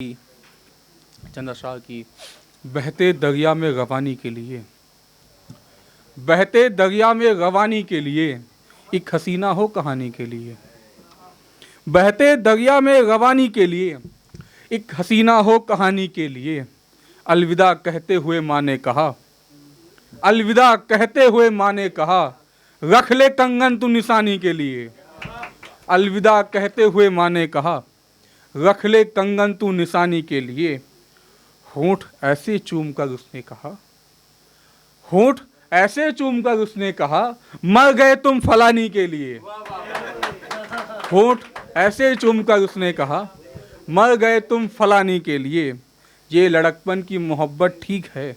चंद्रशाह की बहते दरिया में रवानी के लिए, बहते दरिया में रवानी के लिए एक हसीना हो कहानी के लिए, बहते दरिया में रवानी के लिए एक हसीना हो कहानी के लिए। अलविदा कहते हुए माँ ने कहा, अलविदा कहते हुए माँ ने कहा, रख ले कंगन तू निशानी के लिए। अलविदा कहते हुए माँ ने कहा, रख ले कंगन तू निशानी के लिए। होंठ ऐसे चूम कर उसने कहा, होंठ ऐसे चूम कर उसने कहा, मर गए तुम फलानी के लिए। होंठ ऐसे चूम कर उसने कहा, मर गए तुम फलानी के लिए। ये लड़कपन की मोहब्बत ठीक है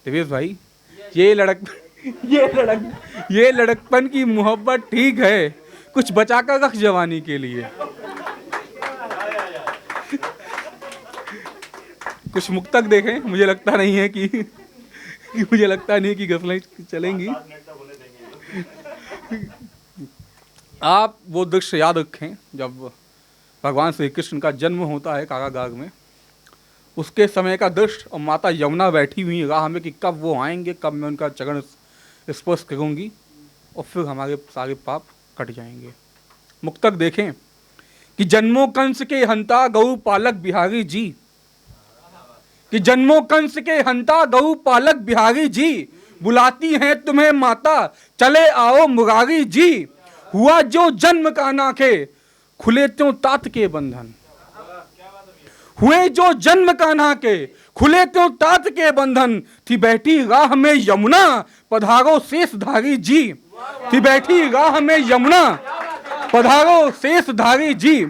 देवेश भाई, ये लड़कपन की मोहब्बत ठीक है, कुछ बचाकर रख जवानी के लिए। कुछ मुक्तक देखें, मुझे लगता नहीं है कि गजलें चलेंगी। आप वो दृश्य याद रखें जब भगवान श्री कृष्ण का जन्म होता है कारागार में, उसके समय का दृश्य, और माता यमुना बैठी हुई राह में कि कब वो आएंगे, कब मैं उनका चरण स्पर्श करूंगी और फिर हमारे सारे पाप कट जाएंगे। मुक्तक देखें कि जन्मों कंस के हंता गौ पालक बिहारी जी, कि जन्मों कंस के हंता गौ पालक बिहारी जी, बुलाती हैं तुम्हें माता चले आओ मुरारी जी। हुआ जो जन्म का नाखे खुले त्यों तात के बंधन, हुए जो जन्म का नाके खुले त्यों तात के बंधन। थी बैठी राह में यमुना पधारो शेषधारी जी, थी बैठी राह में यमुना पधारो शेषधारी जी।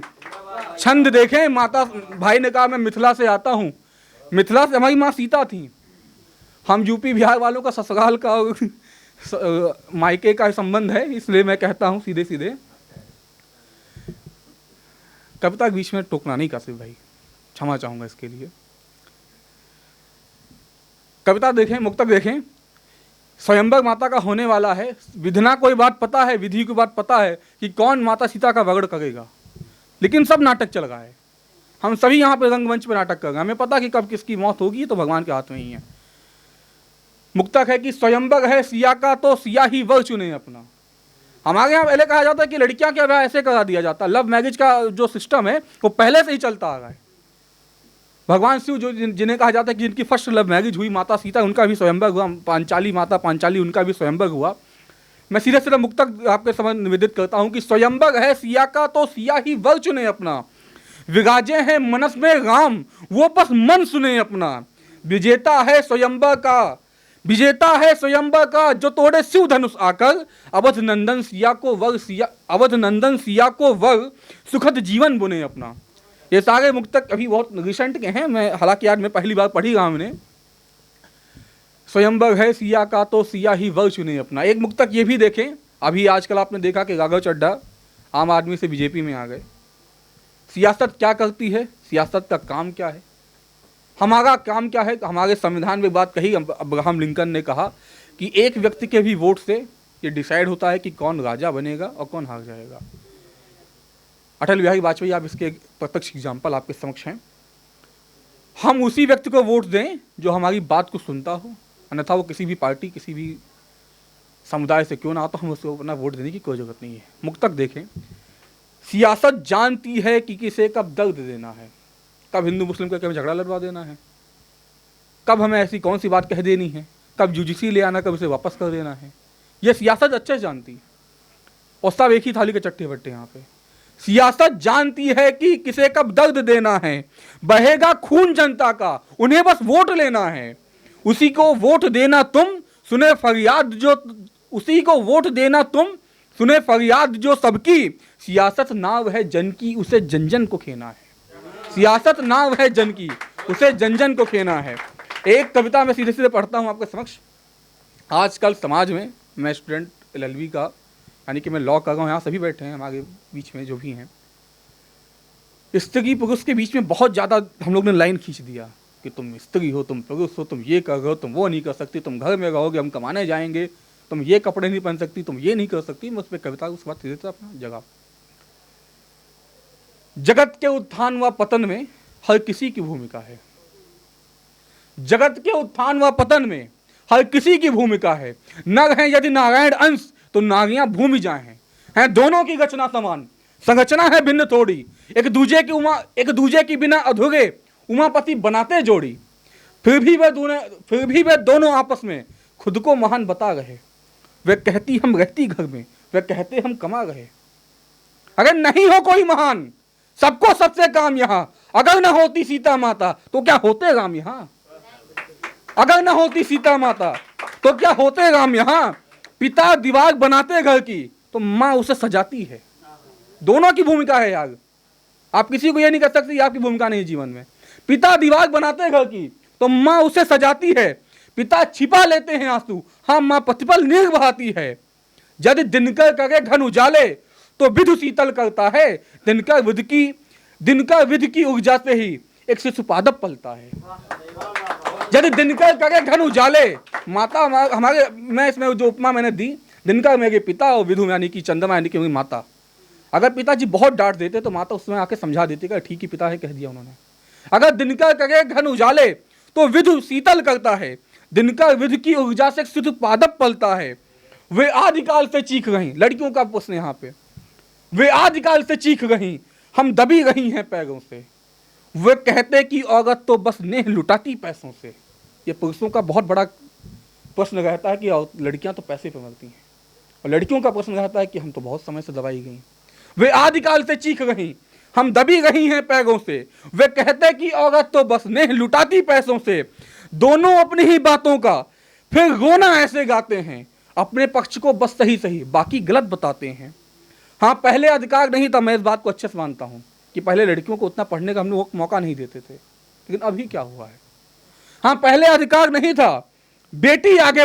छंद देखें, माता भाई ने कहा मैं मिथिला से आता हूँ, मिथिला से हमारी माँ सीता थी। हम यूपी बिहार वालों का ससुराल का मायके का संबंध है, इसलिए मैं कहता हूँ सीधे सीधे। कविता के बीच में टोकना नहीं कासिफ भाई, क्षमा चाहूंगा इसके लिए। कविता देखें, मुक्तक देखें, स्वयंवर माता का होने वाला है। विधना को बात पता है, विधि को बात पता है कि कौन माता सीता का वगड़ करेगा, लेकिन सब नाटक चल रहा है। हम सभी यहाँ पे रंगमंच पे नाटक कर रहे हैं, हमें पता कि कब किसकी मौत होगी तो भगवान के हाथ में ही है। मुक्तक है कि स्वयंवर है सिया का तो सिया ही वर चुने अपना। हमारे यहाँ पहले कहा जाता है कि लड़कियां क्या ब्याह ऐसे करा दिया जाता, लव मैरिज का जो सिस्टम है वो पहले से ही चलता आ रहा है। भगवान शिव जो जिन्हें कहा जाता है कि जिनकी फर्स्ट लव मैरिज हुई माता सीता, उनका भी स्वयंवर हुआ। पांचाली माता पांचाली, उनका भी स्वयंवर हुआ। मैं सीधे सीधे मुक्तक आपके समझ निवेदित करता हूँ कि स्वयंवर है सिया का तो सिया ही वर चुने अपना। विराजे हैं मनस में राम वो बस मन सुने अपना। विजेता है स्वयंवर का, विजेता है स्वयंवर का, जो तोड़े शिव धनुष आकर। अवध नंदन सिया को वर, सिया अवध नंदन सिया को वर, सुखद जीवन बुने अपना। ये सारे मुक्तक अभी बहुत रिसेंट के हैं, मैं हालांकि आज मैं पहली बार पढ़ी रहा हूं इन्हें। स्वयंवर है सिया का तो सिया ही वर चुने अपना। एक मुक्तक ये भी देखें, अभी आजकल आपने देखा कि राघव चड्ढा आम आदमी से बीजेपी में आ गए। सियासत क्या करती है, सियासत का काम क्या है, हमारा काम क्या है। हमारे संविधान में बात कही, अब्राहम लिंकन ने कहा कि एक व्यक्ति के भी वोट से ये डिसाइड होता है कि कौन राजा बनेगा और कौन हार जाएगा। अटल बिहारी वाजपेयी, आप इसके प्रत्यक्ष एग्जाम्पल आपके समक्ष हैं। हम उसी व्यक्ति को वोट दें जो हमारी बात को सुनता हो, अन्यथा वो किसी भी पार्टी किसी भी समुदाय से क्यों ना हो, तो हम उसको अपना वोट देने की कोई जरूरत नहीं है। मुक्तक देखें, सियासत जानती है कि किसे कब दर्द देना है, कब हिंदू मुस्लिम का कभी झगड़ा लड़वा देना है, कब हमें ऐसी कौन सी बात कह देनी है, कब यूजीसी ले आना, कब उसे वापस कर देना है। यह सियासत अच्छे से जानती है, और सब एक ही थाली के चट्टे बट्टे। यहाँ पे सियासत जानती है कि किसे कब दर्द देना है। बहेगा खून जनता का, उन्हें बस वोट लेना है। उसी को वोट देना तुम सुने फरियाद जो, उसी को वोट देना तुम सुने फरियाद जो सबकी। सियासत नाव है जन की, उसे जन जन को खेना है। सियासत नाव है जन की, उसे जन जन को खेना है। एक कविता मैं सीधे सीधे पढ़ता हूं आपके समक्ष। आजकल समाज में, मैं स्टूडेंट LLB का, यानी कि मैं लॉ कर रहा हूँ, यहाँ सभी बैठे हैं हमारे बीच में जो भी हैं, स्त्री पुरुष के बीच में बहुत ज़्यादा हम लोग ने लाइन खींच दिया कि तुम स्त्री हो, तुम पुरुष हो, तुम ये कर रहे हो, तुम वो नहीं कर सकती, तुम घर में रहोगे, हम कमाने जाएंगे, तुम ये कपड़े नहीं पहन सकती, तुम ये नहीं कर सकती। मैं उस पर कविता उस बात देता अपना जगह। जगत के उत्थान व पतन में हर किसी की भूमिका है। जगत के उत्थान व पतन में हर किसी की भूमिका है। नर हैं यदि नारायण अंश, तो नारियां भूमि जाए हैं दोनों की रचना समान, संरचना है भिन्न थोड़ी, एक दूजे की बिना अधूरे उमापति बनाते जोड़ी। फिर भी वे दोनों आपस में खुद को महान बता रहे। वे कहती हम रहती घर में, वे कहते हम कमा रहे। अगर नहीं हो कोई महान, सबको सबसे काम यहां, अगर न होती सीता माता तो क्या होते राम यहां। अगर न होती सीता माता तो क्या होते राम यहां। पिता दीवार बनाते घर की, तो माँ उसे सजाती है। दोनों की भूमिका है यार। आप किसी को ये नहीं कह सकते आपकी भूमिका नहीं जीवन में। पिता दीवार बनाते घर की, तो माँ उसे सजाती है। पिता छिपा लेते हैं आंसू, हाँ माँ प्रतिपल नीर बहाती है। यदि दिनकर करे घन उजाले, तो विधु शीतल करता है। दिनकर विधि की ऊर्जा से ही एक शिशु पादप पलता है। यदि दिनकर करे घन उजाले, माता हमारे, मैं इसमें जो उपमा मैंने दी, दिनकर मेरे पिता और विधु यानी कि चंद्रमा यानी कि मेरी माता। अगर पिताजी बहुत डांट देते तो माता उस समय आके समझा देती कि ठीक ही पिता है, कह दिया उन्होंने। अगर दिनकर करे घन उजाले, तो विधु शीतल करता है। दिनकर विधि की ऊर्जा से शिशु पादप पलता है। वे आदिकाल से चीख रही, लड़कियों का प्रश्न यहाँ पे, वे आदिकाल से चीख रही, हम दबी रही हैं पैरों से। वे कहते कि औरत तो बस नेह लुटाती पैसों से। ये पुरुषों का बहुत बड़ा प्रश्न रहता है कि लड़कियां तो पैसे पे मरती हैं, और लड़कियों का प्रश्न रहता है कि हम तो बहुत समय से दबाई गई। वे आदिकाल से चीख रही, हम दबी रही हैं पैरों से। वे कहते कि औरत तो बस नेह लुटाती पैसों से। दोनों अपनी ही बातों का फिर रोना ऐसे गाते हैं, अपने पक्ष को बस सही सही बाकी गलत बताते हैं। हाँ, पहले अधिकार नहीं था, मैं इस बात को अच्छे से मानता हूं कि पहले लड़कियों को उतना पढ़ने का हम लोग मौका नहीं देते थे, लेकिन अभी क्या हुआ है। हाँ, पहले अधिकार नहीं था, बेटी आगे